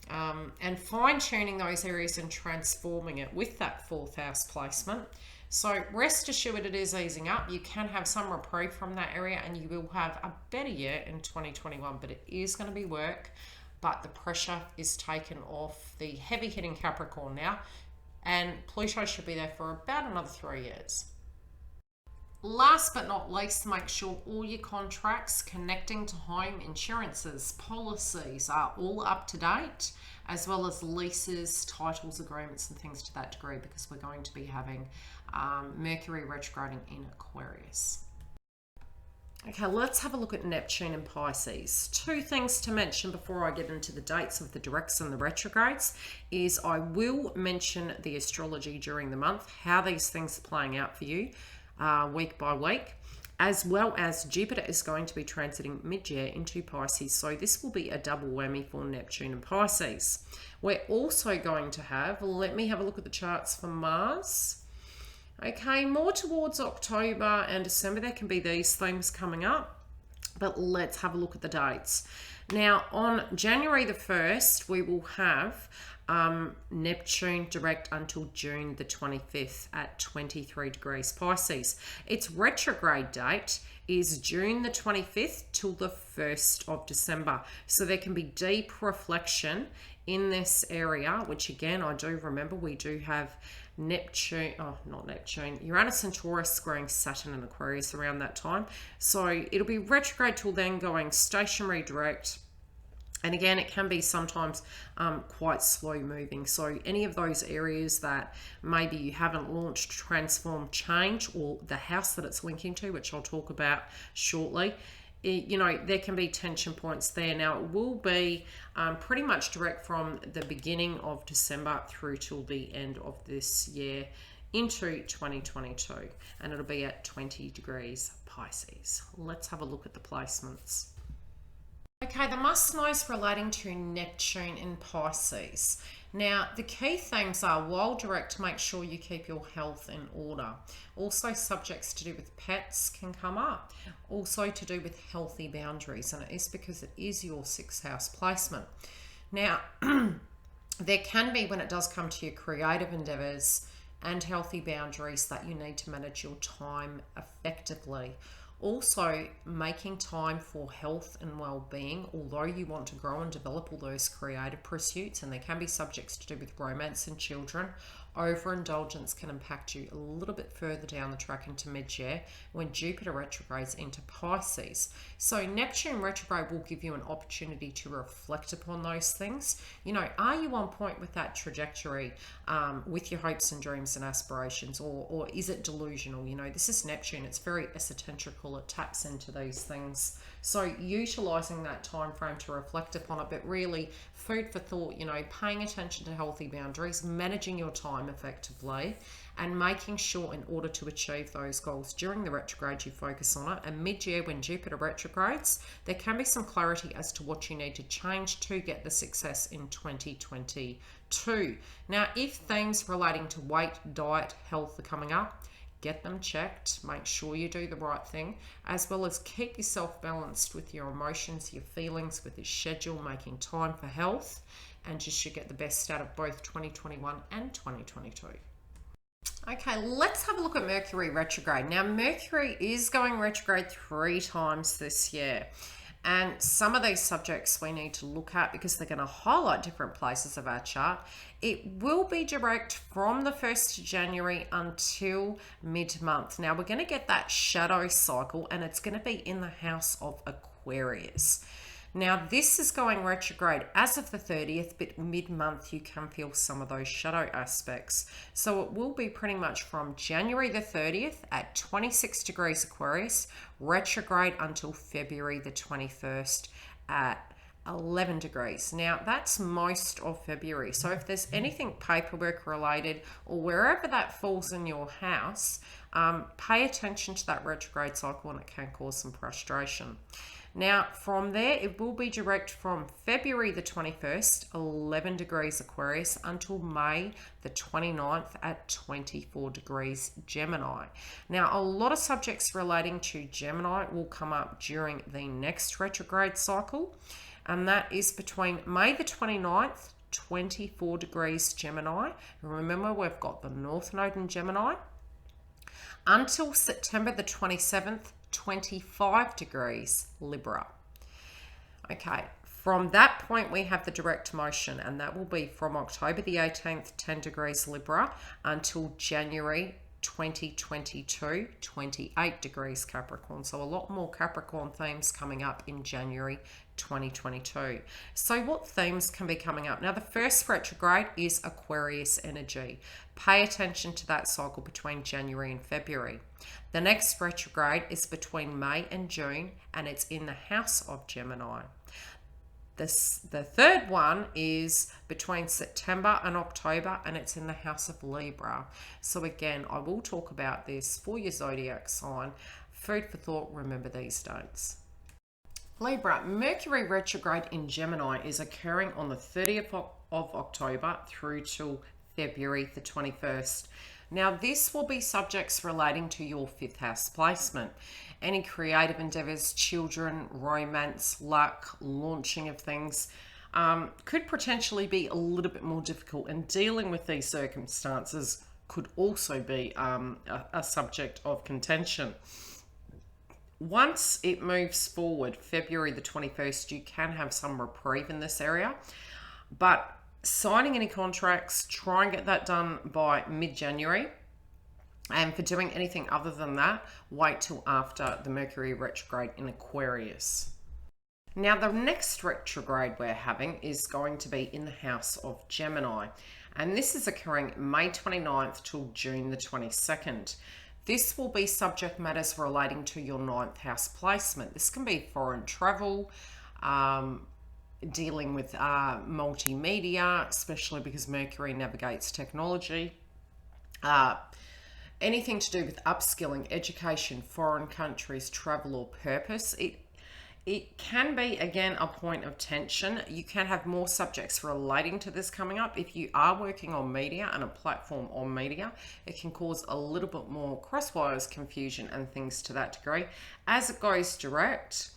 Speaker 1: And fine-tuning those areas and transforming it with that 4th house placement. So rest assured it is easing up. You can have some reprieve from that area, and you will have a better year in 2021, but it is going to be work. But the pressure is taken off the heavy-hitting Capricorn now, and Pluto should be there for about another 3 years. Last but not least, make sure all your contracts connecting to home, insurances, policies are all up to date, as well as leases, titles, agreements, and things to that degree, because we're going to be having Mercury retrograding in Aquarius. Okay, let's have a look at Neptune and Pisces. 2 things to mention before I get into the dates of the directs and the retrogrades is I will mention the astrology during the month, how these things are playing out for you week by week, as well as Jupiter is going to be transiting mid-year into Pisces. So this will be a double whammy for Neptune and Pisces. We're also going to have, let me have a look at the charts for Mars. Okay, more towards October and December, there can be these things coming up, but let's have a look at the dates. Now, on January the 1st, we will have Neptune direct until June the 25th at 23 degrees Pisces. Its retrograde date is June the 25th till the 1st of December. So there can be deep reflection in this area, which again, I do remember we do have Uranus and Taurus squaring Saturn and Aquarius around that time. So it'll be retrograde till then, going stationary direct. And again, it can be sometimes quite slow moving. So any of those areas that maybe you haven't launched, transform, change, or the house that it's linking to, which I'll talk about shortly, there can be tension points there. Now, it will be pretty much direct from the beginning of December through till the end of this year into 2022. And it'll be at 20 degrees Pisces. Let's have a look at the placements. Okay, the must-knows relating to Neptune in Pisces. Now, the key things are, while direct, make sure you keep your health in order. Also, subjects to do with pets can come up. Also, to do with healthy boundaries, and it is because it is your 6th house placement. Now, there can be, when it does come to your creative endeavors and healthy boundaries, that you need to manage your time effectively. Also, making time for health and well-being, although you want to grow and develop all those creative pursuits, and there can be subjects to do with romance and children, overindulgence can impact you a little bit further down the track into mid-year when Jupiter retrogrades into Pisces. So Neptune retrograde will give you an opportunity to reflect upon those things. You know, are you on point with that trajectory with your hopes and dreams and aspirations, or is it delusional? You know, this is Neptune. It's very esoterical. It taps into these things. So utilizing that time frame to reflect upon it, but really food for thought, you know, paying attention to healthy boundaries, managing your time effectively, and making sure in order to achieve those goals during the retrograde you focus on it. And mid-year when Jupiter retrogrades, there can be some clarity as to what you need to change to get the success in 2022. Now, if themes relating to weight, diet, health are coming up, get them checked, make sure you do the right thing, as well as keep yourself balanced with your emotions, your feelings, with your schedule, making time for health, and you should get the best out of both 2021 and 2022. Okay, let's have a look at Mercury retrograde. Now, Mercury is going retrograde 3 times this year. And some of these subjects we need to look at because they're going to highlight different places of our chart. It will be direct from the 1st of January until mid-month. Now, we're going to get that shadow cycle, and it's going to be in the house of Aquarius. Now, this is going retrograde as of the 30th, but mid-month you can feel some of those shadow aspects. So it will be pretty much from January the 30th at 26 degrees Aquarius, retrograde until February the 21st at 11 degrees. Now, that's most of February. So if there's anything paperwork related or wherever that falls in your house, pay attention to that retrograde cycle, and it can cause some frustration. Now, from there, it will be direct from February the 21st, 11 degrees Aquarius, until May the 29th at 24 degrees Gemini. Now, a lot of subjects relating to Gemini will come up during the next retrograde cycle, and that is between May the 29th, 24 degrees Gemini. Remember, we've got the North Node in Gemini, until September the 27th, 25 degrees Libra. Okay, from that point we have the direct motion, and that will be from October the 18th, 10 degrees Libra, until January 2022, 28 degrees Capricorn. So a lot more Capricorn themes coming up in January 2022. So what themes can be coming up? Now, the first retrograde is Aquarius energy. Pay attention to that cycle between January and February. The next retrograde is between May and June, and it's in the house of Gemini. The third one is between September and October, and it's in the house of Libra. So again, I will talk about this for your zodiac sign. Food for thought, remember these dates. Libra, Mercury retrograde in Gemini is occurring on the 30th of October through till February the 21st. Now, this will be subjects relating to your 5th house placement. Any creative endeavors, children, romance, luck, launching of things could potentially be a little bit more difficult, and dealing with these circumstances could also be a subject of contention. Once it moves forward, February the 21st, you can have some reprieve in this area, but signing any contracts, try and get that done by mid-January. And for doing anything other than that, wait till after the Mercury retrograde in Aquarius. Now, the next retrograde we're having is going to be in the house of Gemini. And this is occurring May 29th till June the 22nd. This will be subject matters relating to your 9th house placement. This can be foreign travel, dealing with multimedia, especially because Mercury navigates technology. Anything to do with upskilling, education, foreign countries, travel, or purpose. It can be, again, a point of tension. You can have more subjects relating to this coming up. If you are working on media and a platform on media, it can cause a little bit more crosswires, confusion, and things to that degree. As it goes direct,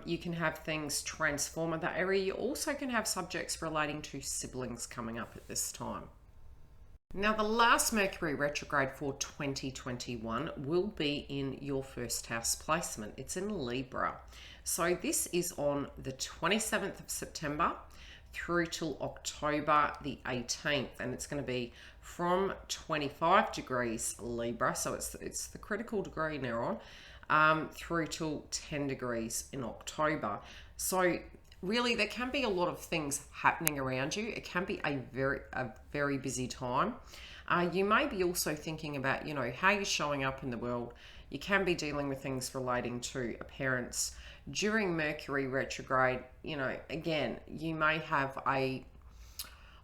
Speaker 1: you can have things transform in that area. You also can have subjects relating to siblings coming up at this time. Now, the last Mercury retrograde for 2021 will be in your 1st house placement. It's in Libra. So this is on the 27th of September through till October the 18th, and it's going to be from 25 degrees Libra, so it's the critical degree now on, through till 10 degrees in October. So really there can be a lot of things happening around you. It can be a very busy time. You may be also thinking about, you know, how you're showing up in the world. You can be dealing with things relating to appearance. During Mercury retrograde, you know, again, you may have a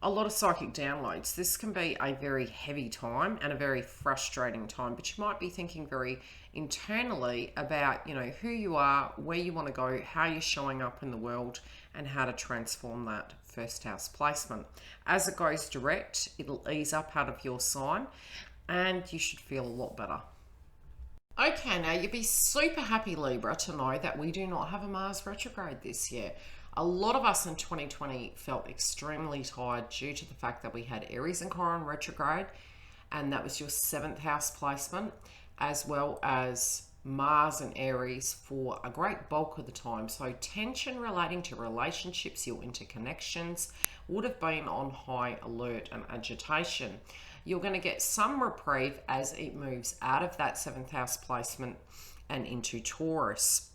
Speaker 1: lot of psychic downloads. This can be a very heavy time and a very frustrating time, but you might be thinking very internally about, you know, who you are, where you want to go, how you're showing up in the world, and how to transform that first house placement. As it goes direct, it'll ease up out of your sign and you should feel a lot better. Okay, now you'd be super happy, Libra, to know that we do not have a Mars retrograde this year. A lot of us in 2020 felt extremely tired due to the fact that we had Aries and Chiron retrograde, and that was your 7th house placement, as well as Mars and Aries for a great bulk of the time. So tension relating to relationships, your interconnections, would have been on high alert and agitation. You're going to get some reprieve as it moves out of that 7th house placement and into Taurus.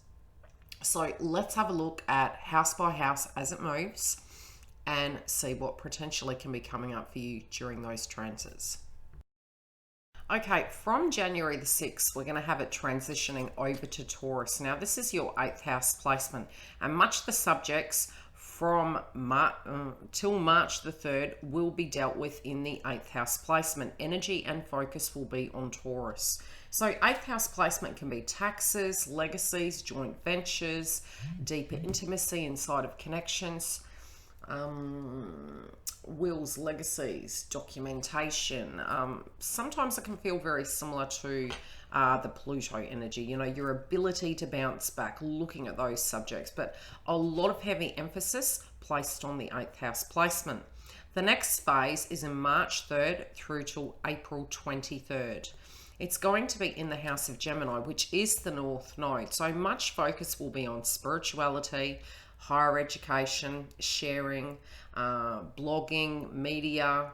Speaker 1: So let's have a look at house by house as it moves and see what potentially can be coming up for you during those transits. Okay, from January the 6th, we're going to have it transitioning over to Taurus. Now, this is your 8th house placement, and much the subjects from till March the 3rd will be dealt with in the 8th house placement. Energy and focus will be on Taurus. So 8th house placement can be taxes, legacies, joint ventures, deeper intimacy inside of connections, wills, legacies, documentation. Sometimes it can feel very similar to the Pluto energy, you know, your ability to bounce back, looking at those subjects, but a lot of heavy emphasis placed on the 8th house placement. The next phase is in March 3rd through till April 23rd. It's going to be in the house of Gemini, which is the North Node. So much focus will be on spirituality, higher education, sharing, blogging, media,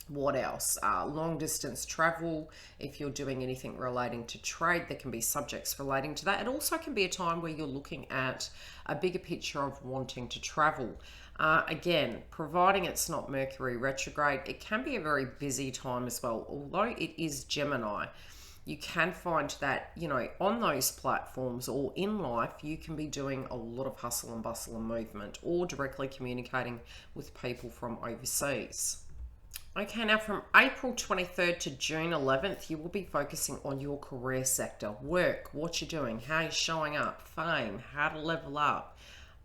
Speaker 1: what else? Long distance travel. If you're doing anything relating to trade, there can be subjects relating to that. It also can be a time where you're looking at a bigger picture of wanting to travel. Again, providing it's not Mercury retrograde, it can be a very busy time as well. Although it is Gemini, you can find that, you know, on those platforms or in life, you can be doing a lot of hustle and bustle and movement, or directly communicating with people from overseas. Okay, now from April 23rd to June 11th, you will be focusing on your career sector, work, what you're doing, how you're showing up, fame, how to level up.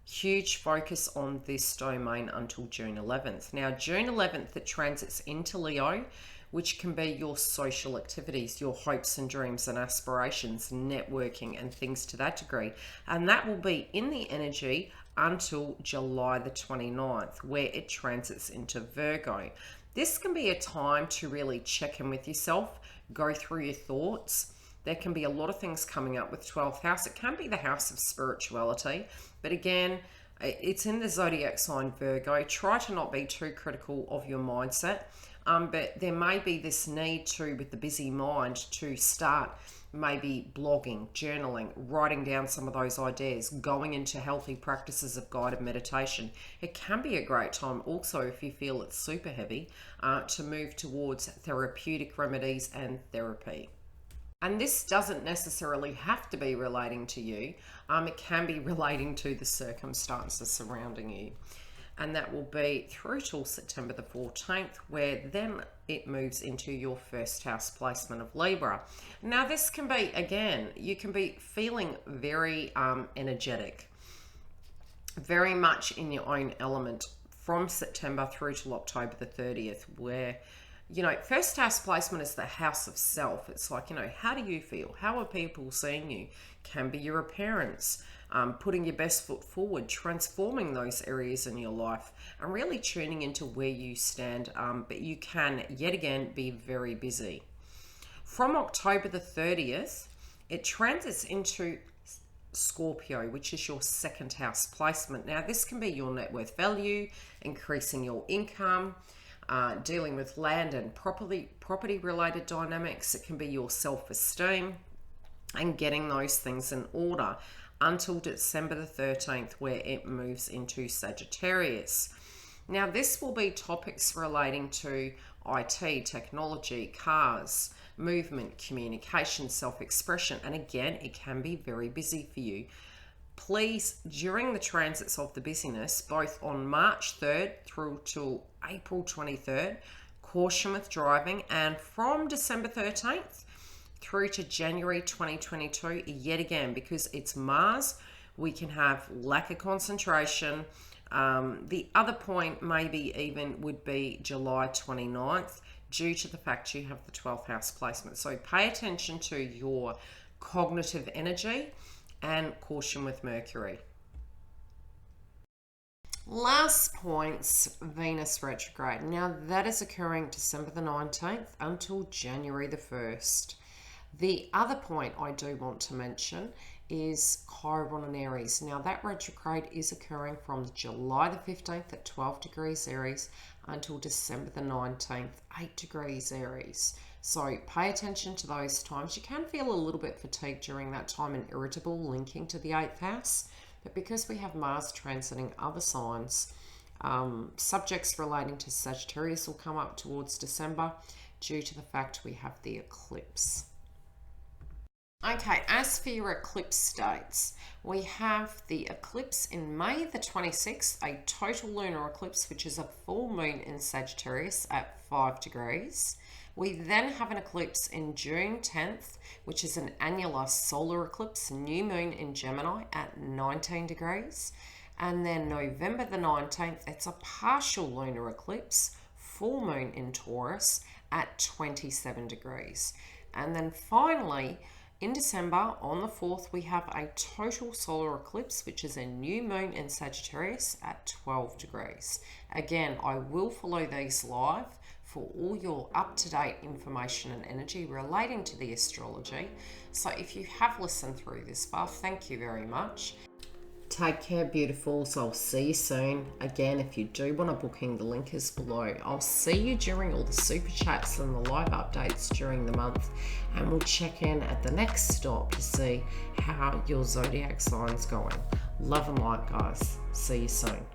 Speaker 1: Huge focus on this domain until June 11th. Now, June 11th, it transits into Leo, which can be your social activities, your hopes and dreams and aspirations, networking and things to that degree. And that will be in the energy until July the 29th, where it transits into Virgo. This can be a time to really check in with yourself, go through your thoughts. There can be a lot of things coming up with 12th house. It can be the house of spirituality, but again, it's in the zodiac sign Virgo. Try to not be too critical of your mindset, but there may be this need to, with the busy mind, to start maybe blogging, journaling, writing down some of those ideas, going into healthy practices of guided meditation. It can be a great time also, if you feel it's super heavy, to move towards therapeutic remedies and therapy. And this doesn't necessarily have to be relating to you. It can be relating to the circumstances surrounding you. And that will be through till September the 14th, where then it moves into your first house placement of Libra. Now, this can be, again, you can be feeling very energetic, very much in your own element from September through till October the 30th, where, you know, first house placement is the house of self. It's like, you know, how do you feel? How are people seeing you? Can be your appearance, putting your best foot forward, transforming those areas in your life, and really tuning into where you stand. But you can, yet again, be very busy. From October the 30th, it transits into Scorpio, which is your second house placement. Now, this can be your net worth value, increasing your income, dealing with land and property related dynamics. It can be your self-esteem and getting those things in order until December the 13th, where it moves into Sagittarius. Now, this will be topics relating to IT, technology, cars, movement, communication, self-expression, and again, it can be very busy for you. Please, during the transits of the busyness, both on March 3rd through till April 23rd, caution with driving, and from December 13th through to January 2022, yet again, because it's Mars, we can have lack of concentration. The other point maybe even would be July 29th, due to the fact you have the 12th house placement. So pay attention to your cognitive energy and caution with Mercury. Last points, Venus retrograde. Now that is occurring December the 19th until January the 1st. The other point I do want to mention is Chiron and Aries. Now that retrograde is occurring from July the 15th at 12 degrees Aries until December the 19th, 8 degrees Aries. So pay attention to those times. You can feel a little bit fatigued during that time and irritable, linking to the 8th house. But because we have Mars transiting other signs, subjects relating to Sagittarius will come up towards December due to the fact we have the eclipse. Okay, as for your eclipse dates, we have the eclipse in May the 26th, a total lunar eclipse, which is a full moon in Sagittarius at 5 degrees. We then have an eclipse in June 10th, which is an annular solar eclipse, new moon in Gemini at 19 degrees. And then November the 19th, it's a partial lunar eclipse, full moon in Taurus at 27 degrees. And then finally, in December, on the 4th, we have a total solar eclipse, which is a new moon in Sagittarius at 12 degrees. Again, I will follow these live for all your up-to-date information and energy relating to the astrology. So if you have listened through this far, thank you very much. Take care, beautifuls. I'll see you soon. Again, if you do want a booking, the link is below. I'll see you during all the super chats and the live updates during the month, and we'll check in at the next stop to see how your zodiac sign's going. Love and light, guys. See you soon.